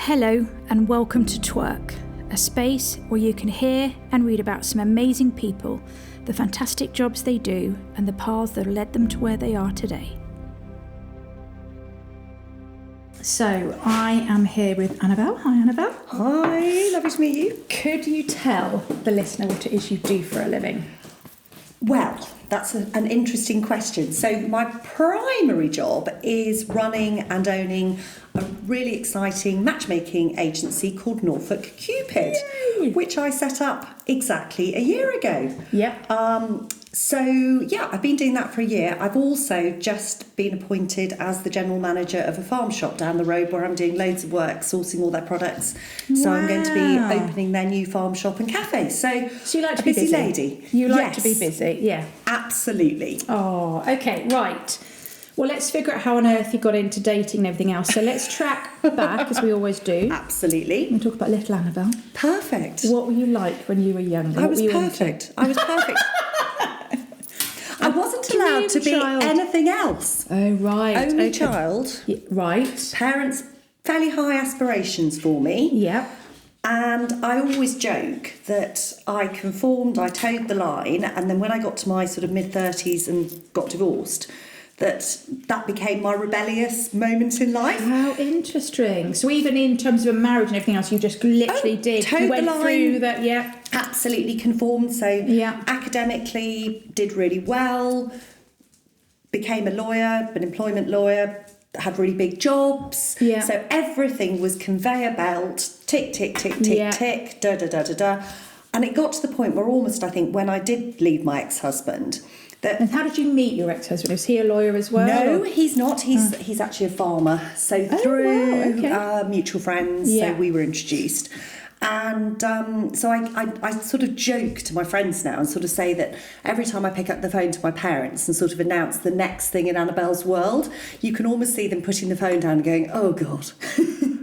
Hello and welcome to Twerk, a space where you can hear and read about some amazing people, the fantastic jobs they do, and the paths that led them to where they are today. So I am here with Annabel. Hi, Annabel. Hi, lovely to meet you. Could you tell the listener what it is you do for a living? Well, that's an interesting question. So my primary job is running and owning a really exciting matchmaking agency called Norfolk Cupid, which I set up exactly a year ago. Yep. I've been doing that for a year. I've also just been appointed as the general manager of a farm shop down the road where I'm doing loads of work, sourcing all their products. So I'm going to be opening their new farm shop and cafe. So you like to be busy? Lady. You like to be busy, yeah. Absolutely. Oh, okay, right. Well, let's figure out how on earth you got into dating and everything else. So let's track back, as we always do. Absolutely. We'll talk about little Annabel. Perfect. What were you like when you were younger? I was perfect. I wasn't allowed to be anything else. Oh, right. Only child. Yeah, right. Parents, fairly high aspirations for me. Yeah. And I always joke that I conformed, I towed the line, and then when I got to my sort of mid-30s and got divorced, that became my rebellious moment in life. How interesting. So even in terms of a marriage and everything else, you just literally did. Towed you went the line, through that, yeah. Absolutely conformed. So academically did really well, became a lawyer, an employment lawyer, had really big jobs. Yeah. So everything was conveyor belt, tick, tick, tick, tick, tick, da, da, da, da, da. And it got to the point where almost, I think, when I did leave my ex-husband... And how did you meet your ex-husband? Was he a lawyer as well? No, he's not. He's actually a farmer. So through mutual friends, so we were introduced. And so I sort of joke to my friends now and sort of say that every time I pick up the phone to my parents and sort of announce the next thing in Annabel's world, you can almost see them putting the phone down and going, oh, God,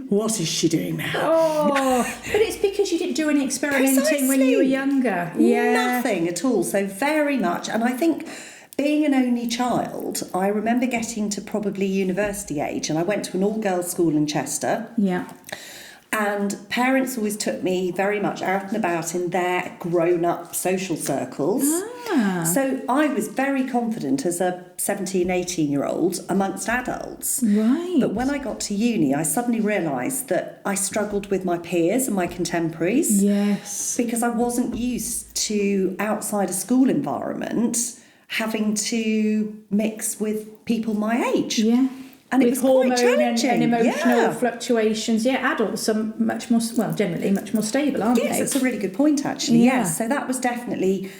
what is she doing now? Oh, but it's because you didn't do any experimenting when you were younger. Yeah. Nothing at all. So very much. And I think... being an only child, I remember getting to probably university age, and I went to an all-girls school in Chester. Yeah. And parents always took me very much out and about in their grown-up social circles. So I was very confident as a 17, 18-year-old amongst adults. Right. But when I got to uni, I suddenly realised that I struggled with my peers and my contemporaries. Yes. Because I wasn't used to, outside a school environment, having to mix with people my age. Yeah. And with it was quite challenging. and emotional fluctuations. Yeah, adults are much more, generally much more stable, aren't they? Yes, that's a really good point, actually. Yeah. Yes, so that was definitely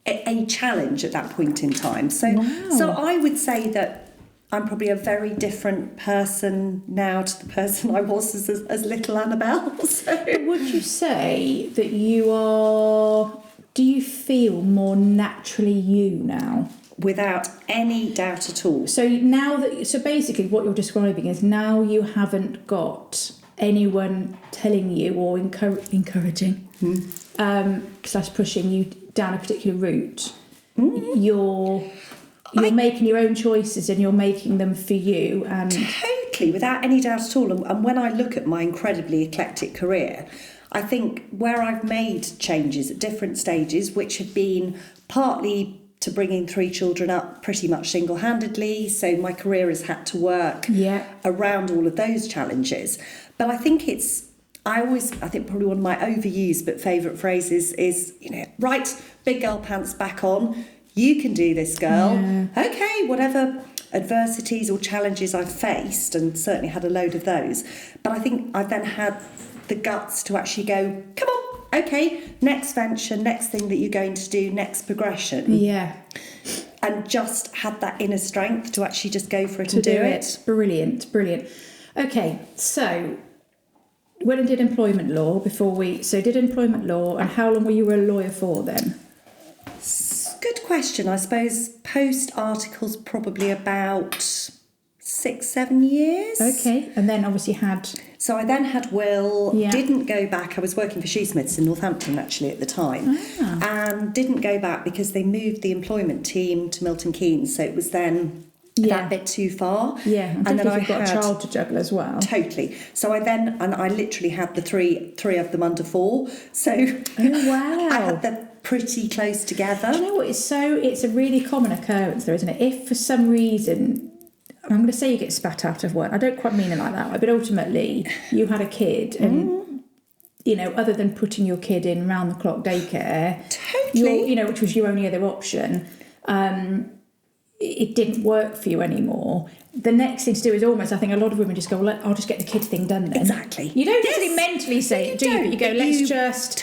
a challenge at that point in time. So I would say that I'm probably a very different person now to the person I was as little Annabel. So. Would you say that you are... do you feel more naturally you now? Without any doubt at all. So basically what you're describing is now you haven't got anyone telling you or encouraging / pushing you down a particular route. You're making your own choices and you're making them for you. And totally, without any doubt at all. And when I look at my incredibly eclectic career, I think where I've made changes at different stages, which have been partly to bringing 3 children up pretty much single-handedly, so my career has had to work around all of those challenges. But I think I think probably one of my overused but favourite phrases is, right, big girl pants back on, you can do this, girl. Yeah. Okay, whatever adversities or challenges I've faced, and certainly had a load of those, but I think I've then had the guts to actually go, come on, okay, next venture, next thing that you're going to do, next progression. Yeah. And just had that inner strength to actually just go for it and do it. Brilliant. Okay, so when I did employment law did employment law, and how long were you a lawyer for then? Good question. I suppose post articles probably about 6-7 years. Okay, and then obviously had... So I then had Will, didn't go back. I was working for Shoesmiths in Northampton actually at the time, and didn't go back because they moved the employment team to Milton Keynes. So it was then that bit too far. Yeah, and then you've got a child to juggle as well. Totally. So I literally had the three of them under 4. So oh wow, I had them pretty close together. Do you know what? It's a really common occurrence, though, isn't it? If for some reason, I'm going to say you get spat out of work. I don't quite mean it like that, but ultimately you had a kid and. Other than putting your kid in round-the-clock daycare, totally, which was your only other option, it didn't work for you anymore. The next thing to do is almost, I think a lot of women just go, well, I'll just get the kid thing done then. Exactly. You don't necessarily mentally say it, do you? But you go, let's just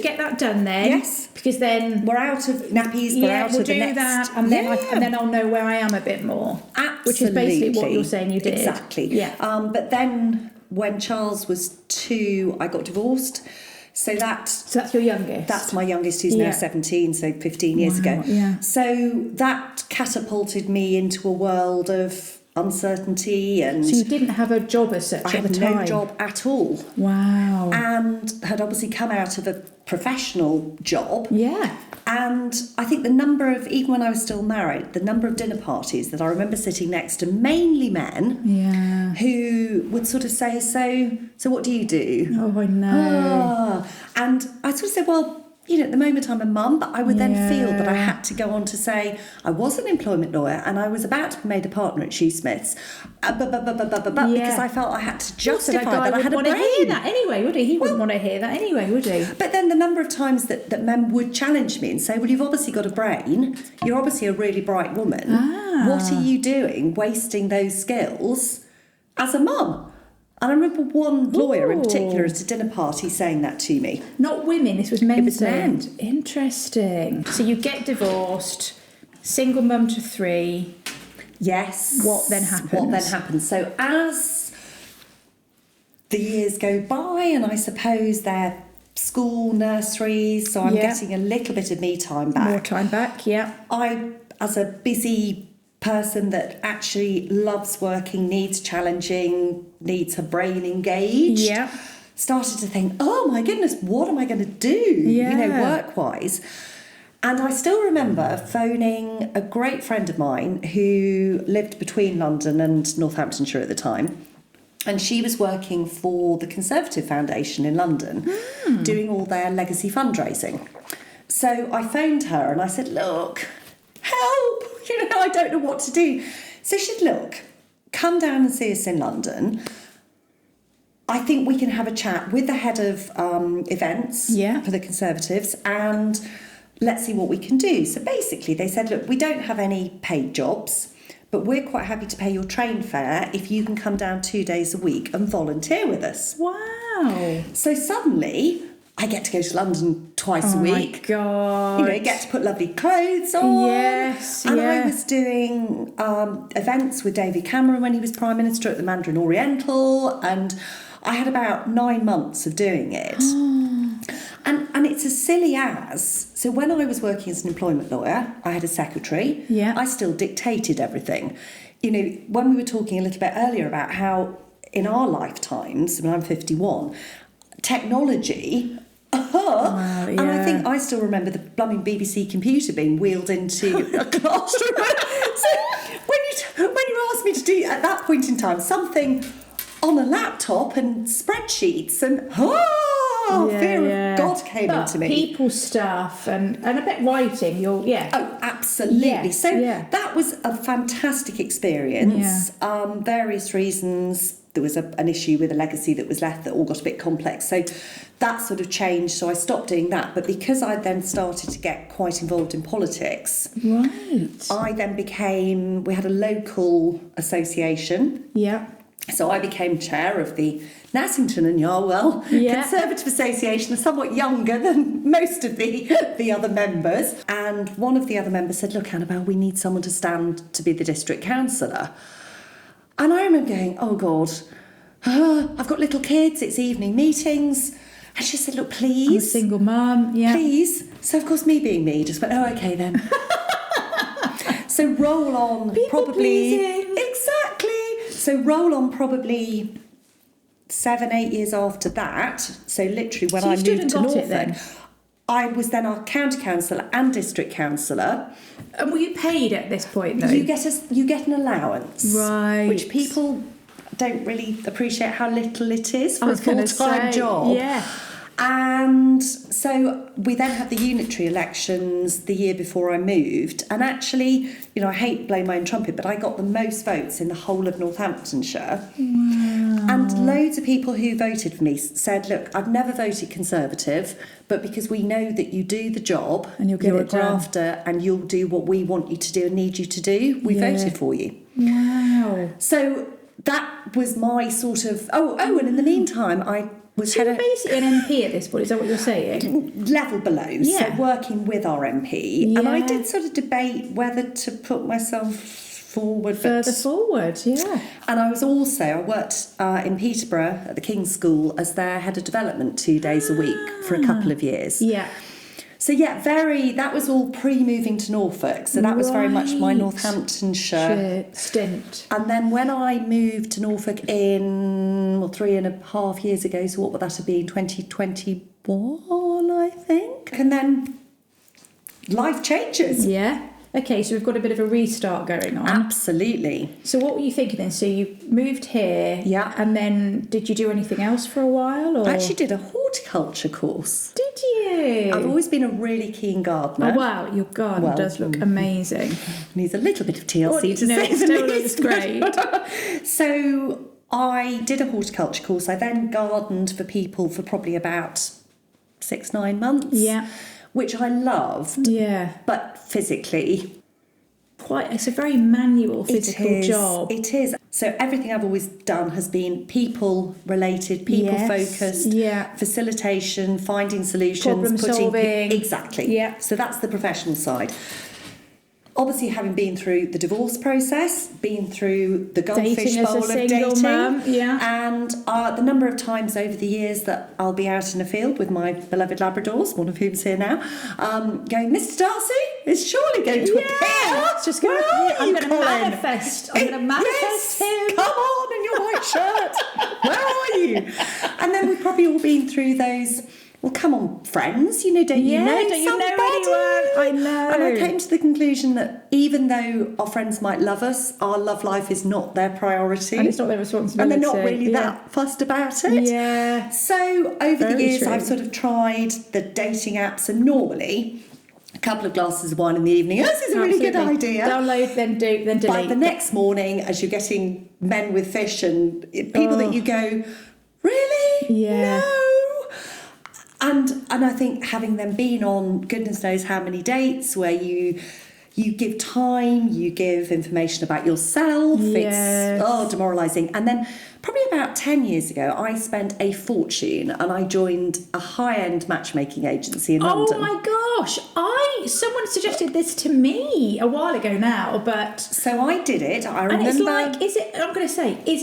get that done then. Yes. Because then... we're out of nappies, we're out of the next... that, and then I'll know where I am a bit more. Absolutely. Which is basically what you're saying you did. Exactly. Yeah. But then... when Charles was 2, I got divorced. So that's your youngest? That's my youngest, who's now 17, so 15 years ago. Yeah. So that catapulted me into a world of uncertainty. And so you didn't have a job as such at the time? I had no job at all. Wow. And had obviously come out of a professional job. Yeah. And I think the number of, even when I was still married, the number of dinner parties that I remember sitting next to, mainly men, who would sort of say, so what do you do? Oh, I know. And I sort of said, well, at the moment I'm a mum, but I would then feel that I had to go on to say I was an employment lawyer and I was about to be made a partner at Shoesmiths, because I felt I had to justify that I had a brain. He wouldn't want to hear that anyway, would he? He wouldn't want to hear that anyway, would he? But then the number of times that men would challenge me and say, well, you've obviously got a brain, you're obviously a really bright woman, what are you doing wasting those skills as a mum? And I remember one lawyer in particular at a dinner party saying that to me. Not women, this was men. It was men. Interesting. So you get divorced, single mum to 3. Yes. What then happens? So as the years go by, and I suppose they're school, nurseries, so I'm getting a little bit of me time back. More time back, yeah. I, as a busy person that actually loves working, needs challenging, needs her brain engaged, started to think, oh my goodness, what am I going to do, work-wise? And I still remember phoning a great friend of mine who lived between London and Northamptonshire at the time, and she was working for the Conservative Foundation in London, doing all their legacy fundraising. So I phoned her and I said, look, help, I don't know what to do. So she said, look, come down and see us in London. I think we can have a chat with the head of events for the Conservatives and let's see what we can do. So basically they said, look, we don't have any paid jobs, but we're quite happy to pay your train fare if you can come down 2 days a week and volunteer with us. Wow. So suddenly I get to go to London twice a week. Oh my God. Get to put lovely clothes on. Yes, And I was doing events with David Cameron when he was Prime Minister at the Mandarin Oriental, and I had about 9 months of doing it. And it's as silly as, so when I was working as an employment lawyer, I had a secretary. Yeah. I still dictated everything. When we were talking a little bit earlier about how in our lifetimes, when I'm 51, technology... And I think I still remember the blooming BBC computer being wheeled into a classroom. So when you asked me to do at that point in time something on a laptop and spreadsheets and fear of God came into me. People stuff and a bit writing. Oh, absolutely. Yes, so that was a fantastic experience. Various reasons. There was an issue with a legacy that was left that all got a bit complex. So that sort of changed. So I stopped doing that. But because I then started to get quite involved in politics, I then we had a local association. Yeah. So I became chair of the Nassington and Yarwell Conservative Association, somewhat younger than most of the other members. And one of the other members said, look, Annabel, we need someone to stand to be the district councillor. And I remember going, oh God, I've got little kids, it's evening meetings. And she said, look, please. I'm a single mum, Please. So of course me being me, just went, oh, okay then. So roll on pleasing. Exactly. So roll on probably 7-8 years after that. So literally when I moved to Norfolk. I was then our county councillor and district councillor. And were you paid at this point, though? You get an allowance. Right. Which people don't really appreciate how little it is I for a was gonna full-time say, job. yeah. And so we then had the unitary elections the year before I moved. And actually, you know, I hate blowing my own trumpet, but I got the most votes in the whole of Northamptonshire. Wow. And loads of people who voted for me said, look, I've never voted Conservative, but because we know that you do the job, and you're a grafter, and you'll do what we want you to do and need you to do, we voted for you. Wow. So that was my sort of... and in the meantime, I was So you're basically an MP at this point, is that what you're saying? level below, Yeah. so working with our MP. Yeah. And I did sort of debate whether to put myself forward. Further forward, yeah. And I worked in Peterborough at the King's School as their head of development 2 days a week for a couple of years. Yeah. So yeah, that was all pre-moving to Norfolk, so that was very much my Right. Northamptonshire stint. And then when I moved to Norfolk in 3.5 years ago, so what would that have been? 2021, I think. And then life changes. Yeah. Okay, so we've got a bit of a restart going on. Absolutely. So what were you thinking then? So you moved here. Yeah. And then did you do anything else for a while? Or? I actually did a horticulture course. Did you? I've always been a really keen gardener. Oh, wow, your garden does look amazing. Needs a little bit of TLC to say it the still least. looks great. So I did a horticulture course. I then gardened for people for probably about 6-9 months. Yeah. Which I loved. Yeah. But physically... It's a very manual, physical job. It is. So everything I've always done has been people-related, people-focused, facilitation, finding solutions, problem solving. Exactly. Yeah. So that's the professional side. Obviously, having been through the divorce process, been through the goldfish Dating as a bowl of single dating, mum, and the number of times over the years that I'll be out in a field with my beloved Labradors, one of whom's here now, going, Mr. Darcy is surely going to appear. It's just going I'm going to manifest. I'm going to manifest him. Come on in your white shirt. Where are you? And then we've probably all been through those... Well, come on, friends, don't you know somebody? I know. And I came to the conclusion that even though our friends might love us, our love life is not their priority. And it's not their responsibility. And they're not really that fussed about it. Yeah. So over the years, true. I've sort of tried the dating apps, and normally a couple of glasses of wine in the evening, this is a really good idea. Download, then delete. By the next morning, as you're getting men with fish and people that you go, really? Yeah. No. And I think having them been on goodness knows how many dates where you give time, you give information about yourself, Yes. it's demoralising. And then probably about 10 years ago, I spent a fortune and I joined a high-end matchmaking agency in London. Oh my gosh, someone suggested this to me a while ago now, but... So I did it, I remember... And it's like, is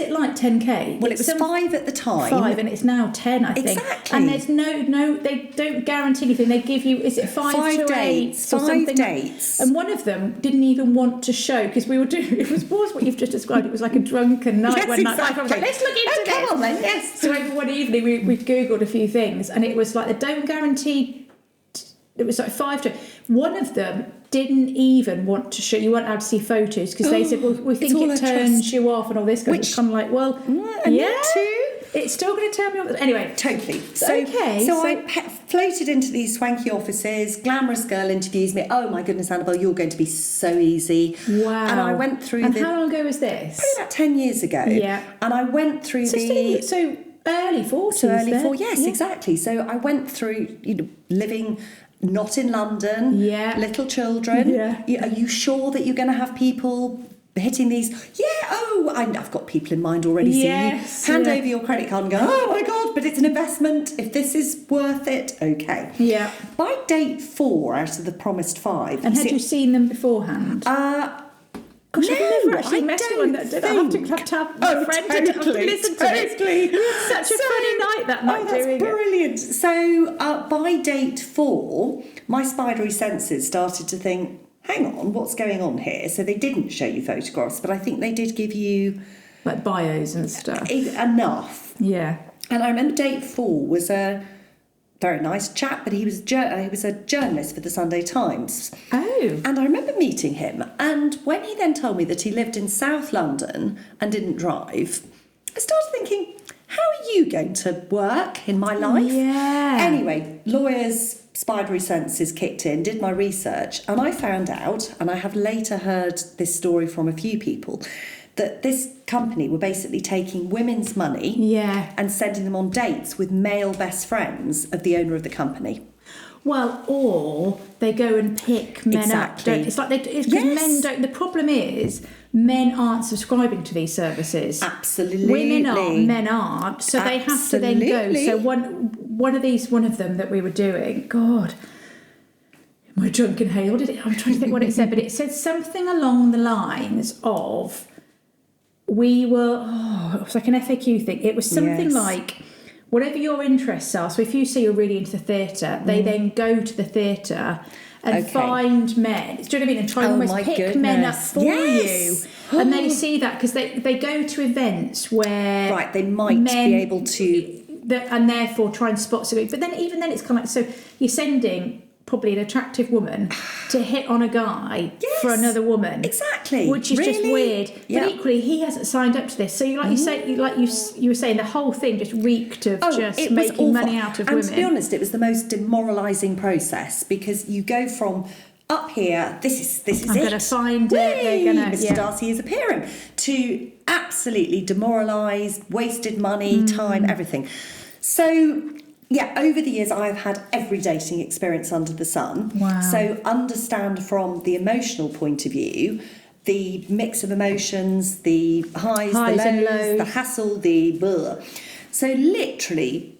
it like 10k? Well, it was 5 at the time. 5 and it's now 10, I think. Exactly. And there's no, they don't guarantee anything. They give you, is it 5 to 8 or something? 5 dates. And one of them didn't even want to show, because we were doing, it was what you've just described, it was like a drunken night. Yes, when exactly. I was like, let's look into this. Come on then, yes. So over one evening we Googled a few things, and it was like, they don't guarantee... It was like 5 to... One of them didn't even want to show... You weren't allowed to see photos because they said, well, we think it turns you off and all this. Which, it's kind of like, well, it's still going to turn me off. Anyway. Totally. So I floated into these swanky offices, glamorous girl interviews me. Oh my goodness, Annabel, you're going to be so easy. Wow. And I went through how long ago was this? Probably about 10 years ago. Yeah. And I went through So early 40s. So early 40s, yes, exactly. So I went through, living... Not in London, little children. Yeah. Are you sure that you're going to have people hitting these? Yeah, I've got people in mind already. Yes. So you hand over your credit card and go, oh my God, but it's an investment. If this is worth it, okay. Yeah. By date 4 out of the promised 5. And had you seen them beforehand? Gosh, I've never actually met one that did. I have to have a friend to listen to this. We had such a funny night that night doing it. That's brilliant. So by date 4, my spidery senses started to think, hang on, what's going on here? So they didn't show you photographs, but I think they did give you... Like bios and stuff. Enough. Yeah. And I remember date 4 was a very nice chap, but he was a journalist for the Sunday Times. Oh. And I remember meeting him, and when he then told me that he lived in South London and didn't drive, I started thinking, how are you going to work in my life? Yeah. Anyway, lawyers' spidery senses kicked in, did my research, and I found out, and I have later heard this story from a few people, that this company were basically taking women's money and sending them on dates with male best friends of the owner of the company. Well, or they go and pick men up. It's like because men don't. The problem is men aren't subscribing to these services. Absolutely, women are, men aren't. So they have to then go. So one of them that we were doing. God, my drunken hail. What did it? I'm trying to think what it said, but it said something along the lines of, it was like an FAQ thing. It was something like, whatever your interests are. So if you say you're really into the theatre, they then go to the theatre and find men. Do you know what I mean? And try and almost pick men up for you. And they see that because they go to events where they might be able to, and therefore try and spot something. But then even then it's kind of like, so you're sending probably an attractive woman to hit on a guy for another woman, exactly, which is just weird. But equally, he hasn't signed up to this. So, you were saying, the whole thing just reeked of just making money out of women. And to be honest, it was the most demoralising process, because you go from up here, this is I'm going to find it. They're going to, Mr. Darcy is appearing, to absolutely demoralised, wasted money, time, everything. So. Yeah, over the years, I've had every dating experience under the sun. Wow. So understand from the emotional point of view, the mix of emotions, the highs the lows, and lows, the hassle, the blah. So literally,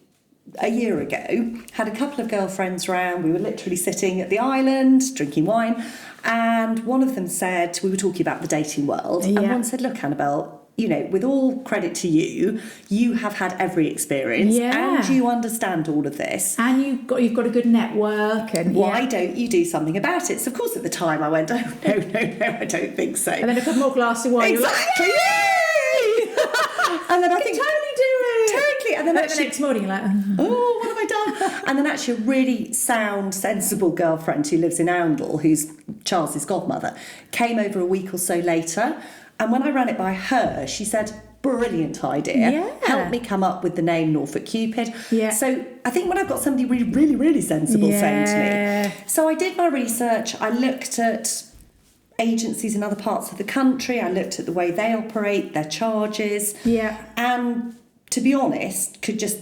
a year ago, had a couple of girlfriends round. We were literally sitting at the island, drinking wine. And one of them said, we were talking about the dating world. And one said, look, Annabel, you know, with all credit to you, you have had every experience and you understand all of this. And you've got a good network. And why don't you do something about it? So, of course, at the time I went, oh, no, I don't think so. And then a couple more glasses of wine. Exactly. You're like, yay! And then I think, totally do it. Totally. And then the next morning you're like, oh, what have I done? And then actually a really sound, sensible girlfriend who lives in Annabel, who's Charles's godmother, came over a week or so later. And when I ran it by her, she said, brilliant idea. Help me come up with the name Norfolk Cupid. So I think when I've got somebody really, really, really sensible saying to me. So I did my research. I looked at agencies in other parts of the country. I looked at the way they operate, their charges. And to be honest, could just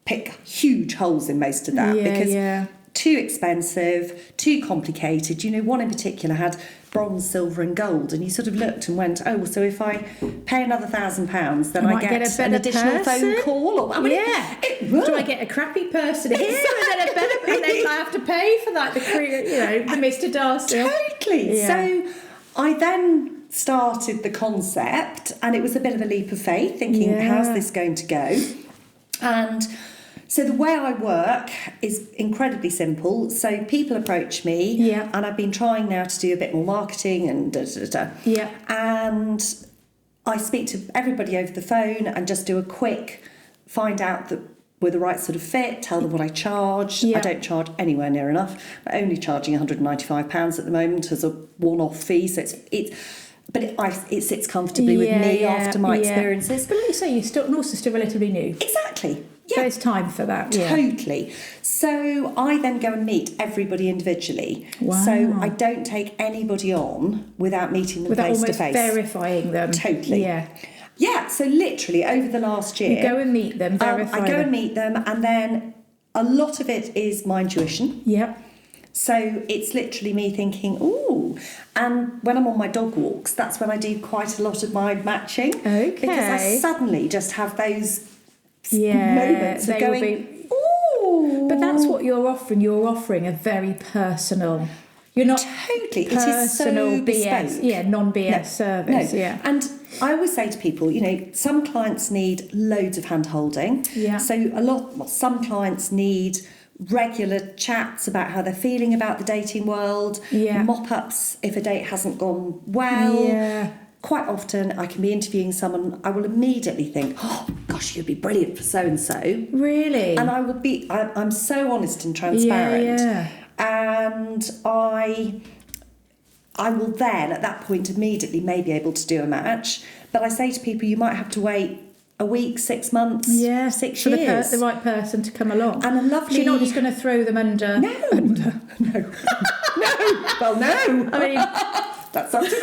pick huge holes in most of that because too expensive, too complicated. You know, one in particular had bronze, silver and gold, and you sort of looked and went, oh, well, so if I pay another £1,000, then I get an additional phone call? Or, do I get a crappy person here and then a better, and then I have to pay for that, the Mr. Darcy? Totally. So I then started the concept, and it was a bit of a leap of faith, thinking, how's this going to go? And so the way I work is incredibly simple. So people approach me, and I've been trying now to do a bit more marketing and and I speak to everybody over the phone and just do a quick find out that we're the right sort of fit, tell them what I charge. I don't charge anywhere near enough. I'm only charging £195 at the moment as a one-off fee. So it sits comfortably with me after my experiences. But like you say, you're also still relatively new. Exactly. So it's time for that. Totally. So I then go and meet everybody individually. Wow. So I don't take anybody on without meeting them face to face. Without almost verifying them. Totally. Yeah, so literally over the last year. You go and meet them, verify I go and meet them, and then a lot of it is my intuition. So it's literally me thinking, ooh. And when I'm on my dog walks, that's when I do quite a lot of my matching. Okay. Because I suddenly just have those moments of going, ooh. But that's what you're offering. You're offering a very personal. You're not totally. Personal, it is so BS. bespoke. Non-BS service. And I always say to people, some clients need loads of hand holding. So some clients need regular chats about how they're feeling about the dating world, mop-ups if a date hasn't gone well. Quite often I can be interviewing someone, I will immediately think, oh God, gosh, you'd be brilliant for so-and-so. Really? And I'm so honest and transparent. Yeah. And I will then, at that point, immediately may be able to do a match. But I say to people, you might have to wait a week, 6 months, 6 for years. the right person to come along. And a lovely... So you're not just going to throw them under... No. No. Well, no. I mean... That's up to them.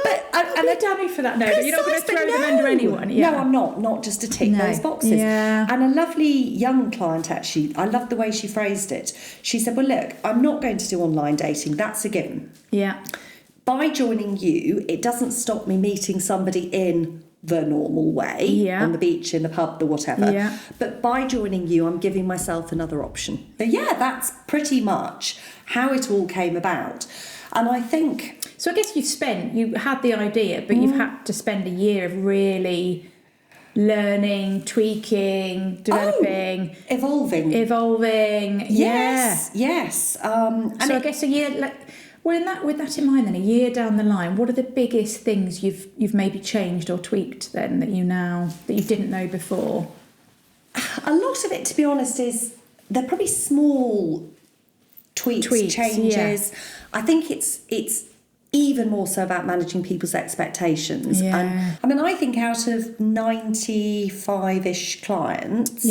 But and they're damning for that. No, but you're not going to throw them under anyone. Yeah. No, I'm not just to tick those boxes. Yeah. And a lovely young client, actually, I love the way she phrased it. She said, well, look, I'm not going to do online dating. That's a given. Yeah. By joining you, it doesn't stop me meeting somebody in the normal way, on the beach, in the pub, the whatever. Yeah. But by joining you, I'm giving myself another option. So yeah, that's pretty much how it all came about. And I think... So I guess you had the idea, but you've had to spend a year of really learning, tweaking, developing... Evolving. Yes. And so I guess a year... with that in mind then, a year down the line, what are the biggest things you've maybe changed or tweaked then that you didn't know before? A lot of it, to be honest, is they're probably small tweaks changes. Yeah. I think it's even more so about managing people's expectations. Yeah. And I think out of 95-ish clients,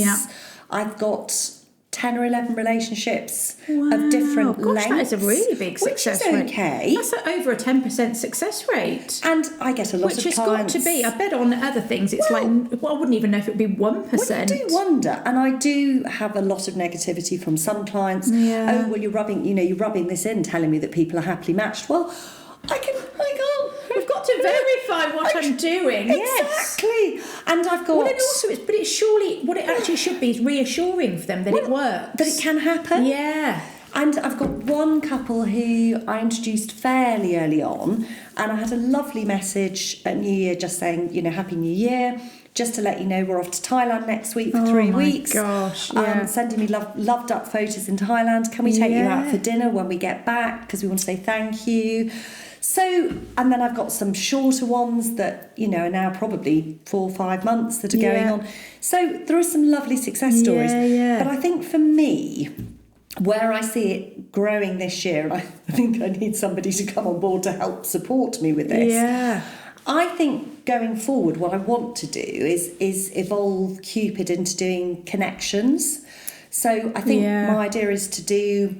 I've got 10 or 11 relationships of different lengths. That is a really big success rate. Okay. That's over a 10% success rate. And I get a lot of clients. Which has got to be. I bet on other things it's I wouldn't even know if it would be 1%. Well, I do wonder. And I do have a lot of negativity from some clients. Yeah. Oh, well, you're rubbing this in, telling me that people are happily matched. Well, I can't. We've got to verify what I'm doing. Exactly. Yes. And I've got... Well, and also, it's surely, what it actually should be is reassuring for them that it works. That it can happen. Yeah. And I've got one couple who I introduced fairly early on, and I had a lovely message at New Year just saying, Happy New Year. Just to let you know, we're off to Thailand next week for 3 weeks. Oh, my gosh, yeah. Sending me loved up photos in Thailand. Can we take you out for dinner when we get back? Because we want to say thank you. So, and then I've got some shorter ones that, are now probably 4 or 5 months that are going on. So there are some lovely success stories. Yeah. But I think for me, where I see it growing this year, and I think I need somebody to come on board to help support me with this. Yeah. I think going forward, what I want to do is evolve Cupid into doing connections. So I think my idea is to do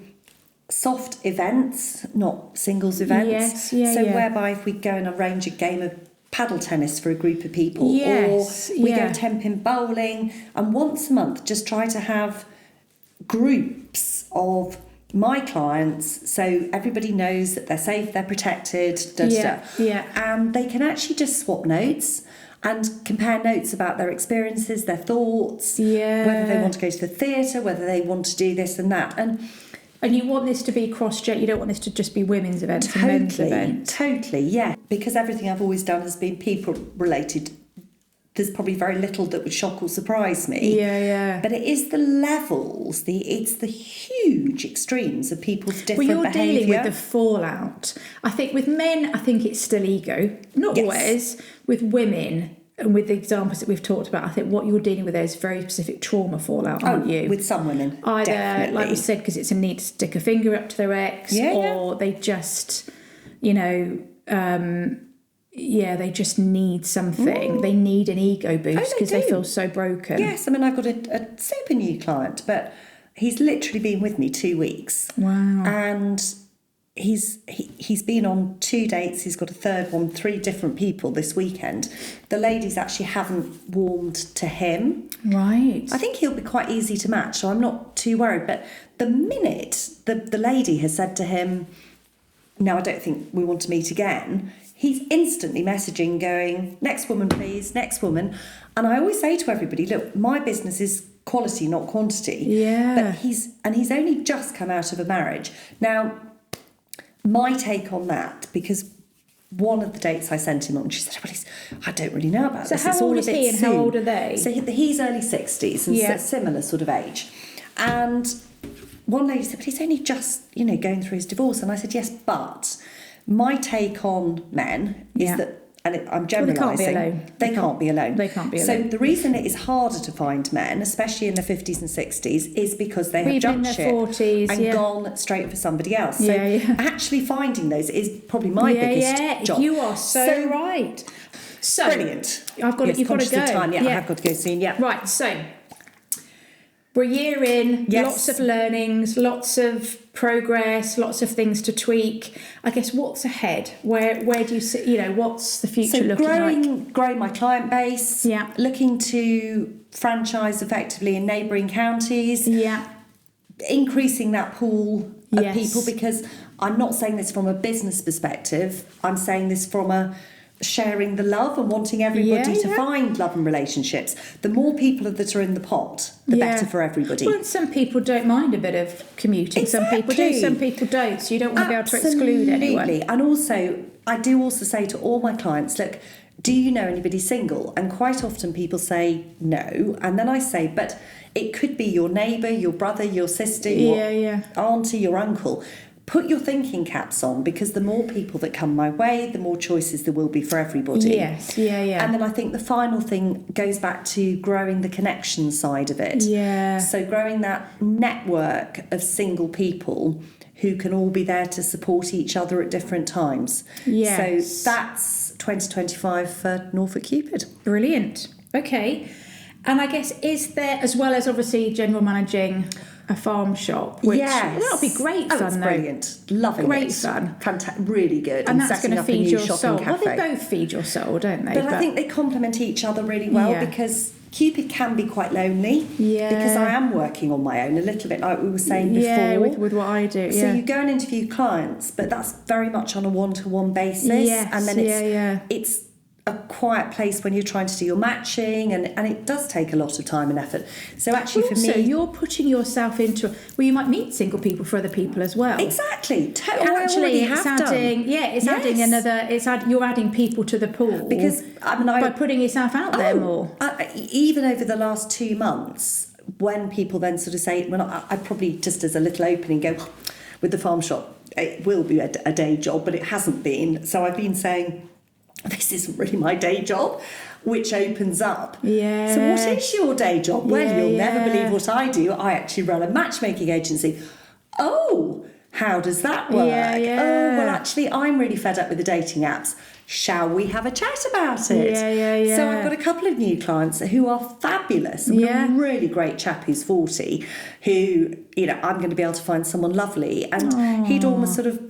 soft events, not singles events. Whereby if we go and arrange a game of paddle tennis for a group of people, or we go 10-pin bowling, and once a month just try to have groups of my clients, so everybody knows that they're safe, they're protected, and they can actually just swap notes and compare notes about their experiences, their thoughts, whether they want to go to the theatre, whether they want to do this and that. And you want this to be cross-gen, you don't want this to just be women's events and men's events. Totally, yeah. Because everything I've always done has been people-related. There's probably very little that would shock or surprise me. Yeah. But it is the levels, it's the huge extremes of people's different behaviour. Well, you're dealing with the fallout. I think with men, it's still ego. Not always. With women, and with the examples that we've talked about, I think what you're dealing with there is very specific trauma fallout, aren't you? With some women, either, definitely. Like we said, because it's a need to stick a finger up to their ex, or they just, they just need something. They need an ego boost because they feel so broken. Yes, I've got a super new client, but he's literally been with me 2 weeks. Wow. And he's been on 2 dates. He's got a third one, 3 different people this weekend. The ladies actually haven't warmed to him. Right. I think he'll be quite easy to match, so I'm not too worried. But the minute the lady has said to him, no, I don't think we want to meet again, he's instantly messaging going, next woman please, next woman. And I always say to everybody, look, my business is quality, not quantity. Yeah. But he's only just come out of a marriage. Now, my take on that, because one of the dates I sent him on, she said, well, I don't really know about this. So how old is he and how old are they? So he's early 60s and similar sort of age. And one lady said, but he's only just, going through his divorce. And I said, yes, but my take on men is that and I'm Well, they can't be generalising, alone. they can't be alone. They can't be So alone. the reason it is harder to find men, especially in the 50s and 60s, is because they have Even in jumped their ship 40s, and yeah. gone straight for somebody else. So Yeah, yeah. actually finding those is probably my biggest job. You are so right. So brilliant. I've got Yes, you've got to conscious of go. time. Yeah, I have got to go soon. Yeah. Right. So we're a year in. Yes. Lots of learnings, lots of progress, lots of things to tweak. I guess what's ahead? Where do you see? You know, what's the future So looking like? growing my client base. Yeah. Looking to franchise effectively in neighbouring counties. Yeah. Increasing that pool of Yes. people, because I'm not saying this from a business perspective. I'm saying this from a sharing the love and wanting everybody to find love and relationships. The more people that are in the pot, the better for everybody. Well, some people don't mind a bit of commuting. Some people do, some people don't. So you don't want to be able to exclude anyone. And also, I do also say to all my clients, look, do you know anybody single? And quite often people say no. And then I say, but it could be your neighbour, your brother, your sister, your auntie, your uncle. Put your thinking caps on, because the more people that come my way, the more choices there will be for everybody. Yes, yeah. And then I think the final thing goes back to growing the connection side of it. Yeah. So growing that network of single people who can all be there to support each other at different times. Yes. So that's 2025 for Norfolk Cupid. Brilliant. Okay. And I guess, is there, as well as obviously general managing a farm shop, which that'll be great fun, that's though. brilliant. Loving Great it. fun. Fantastic, really good. And that's setting going to up a feed new your shopping soul. cafe. Well, they both feed your soul, don't they? But I think they complement each other really well, because Cupid can be quite lonely. Yeah. Because I am working on my own, a little bit like we were saying before. Yeah, with what I do. So you go and interview clients, but that's very much on a one-to-one basis. Yes, and then it's a quiet place when you're trying to do your matching, and it does take a lot of time and effort. So actually for me, you're putting yourself into, well, you might meet single people for other people as well. Exactly. Actually, it's adding you're adding people to the pool, because by putting yourself out there more. Even over the last 2 months, when people then sort of say, well, I probably just as a little opening go, with the farm shop, it will be a day job, but it hasn't been. So I've been saying, this isn't really my day job, which opens up. Yeah. So what is your day job? Well, you'll never believe what I do. I actually run a matchmaking agency. Oh, how does that work? Yeah. Oh, well, actually, I'm really fed up with the dating apps. Shall we have a chat about it? Yeah. So I've got a couple of new clients who are fabulous. I've got a really great chap who's 40, who, I'm going to be able to find someone lovely. And he'd almost sort of,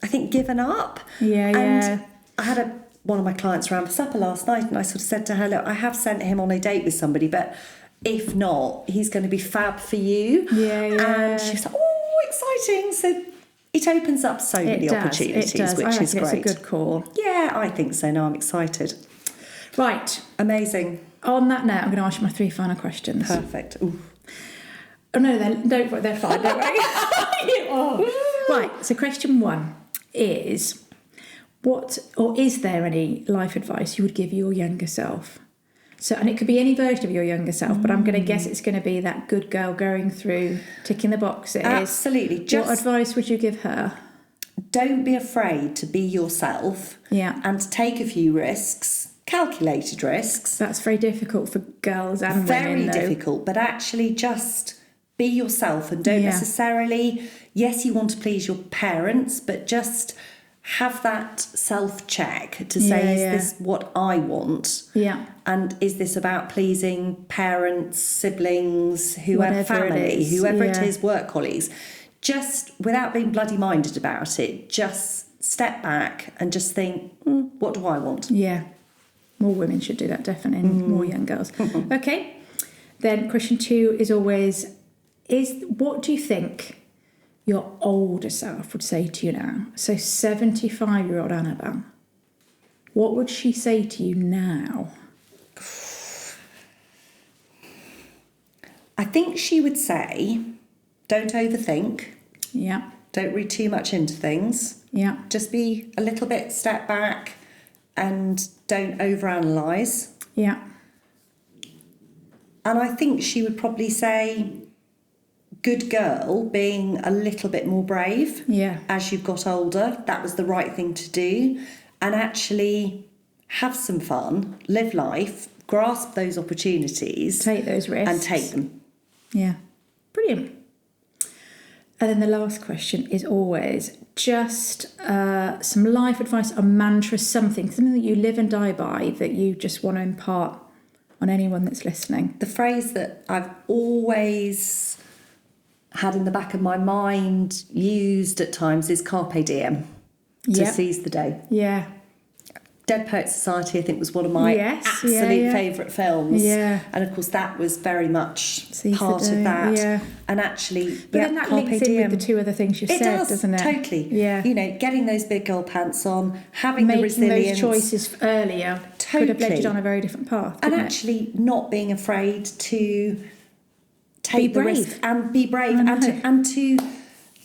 I think, given up. And I had one of my clients around for supper last night, and I sort of said to her, look, I have sent him on a date with somebody, but if not, he's going to be fab for you. And she was like, oh, exciting. So it opens up so many opportunities, which is great. It's a good call. Yeah, I think so. No, I'm excited. Right. Amazing. On that note, I'm going to ask you my 3 final questions. Perfect. Ooh. Oh, no, they're fine, don't worry. Right, so question 1 is, what, or is there any life advice you would give your younger self? So, and it could be any version of your younger self, but I'm going to guess it's going to be that good girl going through, ticking the boxes. Absolutely. What advice would you give her? Don't be afraid to be yourself. And to take a few risks, calculated risks. That's very difficult for girls and women, Very difficult, but actually just be yourself, and don't necessarily, yes, you want to please your parents, but just have that self-check to say, is this what I want? And is this about pleasing parents, siblings, whoever, family, whoever it is, work colleagues? Just, without being bloody minded about it, just step back and just think, what do I want? More women should do that, definitely, and more young girls. Okay, then question 2 is always, what do you think your older self would say to you now? So 75-year-old Annabel, what would she say to you now? I think she would say, don't overthink. Don't read too much into things. Just be a little bit step back and don't overanalyze. And I think she would probably say, good girl, being a little bit more brave as you've got older. That was the right thing to do. And actually have some fun, live life, grasp those opportunities, take those risks, and take them. Yeah, brilliant. And then the last question is always just some life advice, a mantra, something that you live and die by that you just want to impart on anyone that's listening. The phrase that I've always had in the back of my mind, used at times, is carpe diem, to seize the day. Yeah. Dead Poets Society, I think, was one of my absolute favourite films. Yeah. And of course, that was very much part of that. Yeah. And actually, but then that links in with the two other things you've said, doesn't it? Totally. Yeah. Getting those big girl pants on, having making the resilience. Those choices earlier could have led you down a very different path. And actually not being afraid to take the risk and be brave and to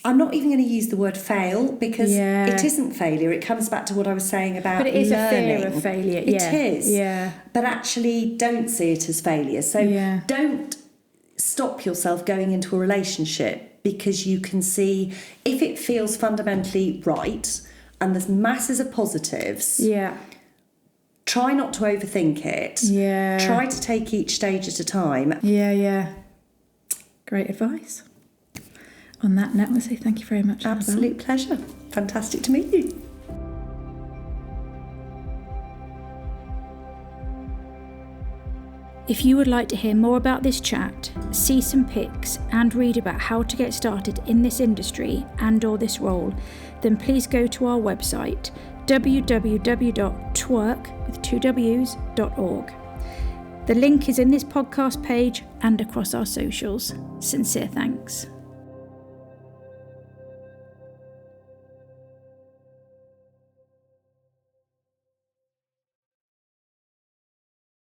I'm not even going to use the word fail, because it isn't failure. It comes back to what I was saying about But it is learning. a fear of failure. It is. Yeah. But actually don't see it as failure. So don't stop yourself going into a relationship because you can see if it feels fundamentally right and there's masses of positives. Yeah. Try not to overthink it. Yeah. Try to take each stage at a time. Yeah. Great advice. On that note, I say thank you very much. Absolute pleasure. Fantastic to meet you. If you would like to hear more about this chat, see some pics and read about how to get started in this industry and/or this role, then please go to our website www.twerk.org. The link is in this podcast page and across our socials. Sincere thanks.